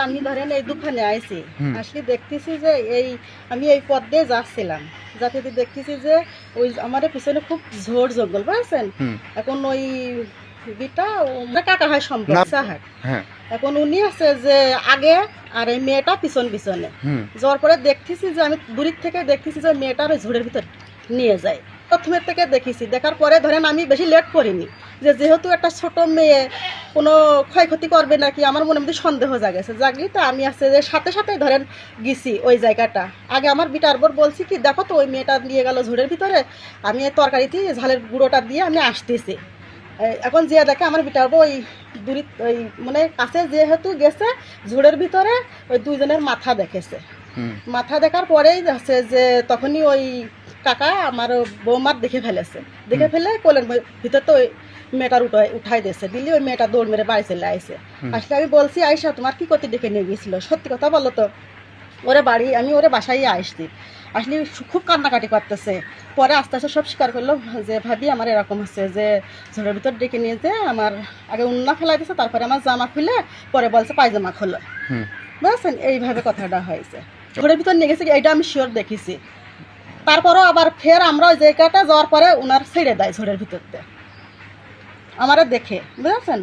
আমি ধরেন এই দোকানে আইছি, আসলে দেখতেছি যে আমি এই পথ দিয়ে যাচ্ছিলাম, যাতে দেখতেছি যে ওই আমার পিছনে খুব ঝোড় জঙ্গল, বুঝছেন। এখন ওই বিটা কাকা হয় সম্ভব সাহার, এখন উনি আছে যে আগে আর এই মেয়েটা পিছন পিছনে যাওয়ার পরে দেখতেছি যে আমি দূরের থেকে দেখতেছি যে মেয়েটার ওই ঝোড়ের ভিতর নিয়ে যায়। প্রথমের থেকে দেখেছি, দেখার পরে ধরেন আমি বেশি লেট করিনি, যেহেতু একটা ছোট মেয়ে কোনো ক্ষয়ক্ষতি করবে নাকি আমার মনের মধ্যে সন্দেহ জাগেছে, জাগলি তো আমি আছে যে সাথে সাথে ধরেন গেছি ওই জায়গাটা। আগে আমার বিটার বোর বলছি কি দেখো তো ওই মেয়েটা নিয়ে গেল ঝোড়ের ভিতরে, আমি এই তরকারিতে ঝালের গুঁড়োটা দিয়ে আমি আসতেছি। এখন যে দেখে আমার বিটার বউ ওই দূরে ওই মানে কাছে যেহেতু গেছে ঝোড়ের ভিতরে ওই দুইজনের মাথা দেখেছে। মাথা দেখার পরেই আছে যে তখনই ওই কাকা আমার বৌমার দেখে ফেলেছে, দেখে ফেলে কোলের ভিতর তো ওই মেয়েটার উঠাই দিয়েছে, দিল্লি ওই মেয়েটা দৌড় মেরে বাড়ি চলে আসে। আসলে আমি বলছি আয়সা তোমার কি করতে ডেকে নিয়ে গেছিল, সত্যি কথা বলো তো। ওরে বাড়ি আমি ওরে বাসায় আসছি, আসলে খুব কান্নাকাটি করতেছে। পরে আস্তে আস্তে সব স্বীকার করলো যে ভাবি আমার এরকম হচ্ছে যে ঝোড়ের ভিতর ডেকে নিয়ে যে আমার আগে উন্না ফেলাই দিয়েছে, তারপরে আমার জামা খুলে পরে বলছে পায়জামা খোলো, বুঝছেন। এইভাবে কথাটা হয়েছে, ঝোড়ের ভিতর নিয়ে গেছে এইটা আমি শিওর দেখেছি। তারপরও আবার ফের আমরা ওই জায়গাটা যাওয়ার পরে ওনার ছেড়ে দেয় ঝোড়ের ভিতরতে আমারে দেখে, বুঝেছেন।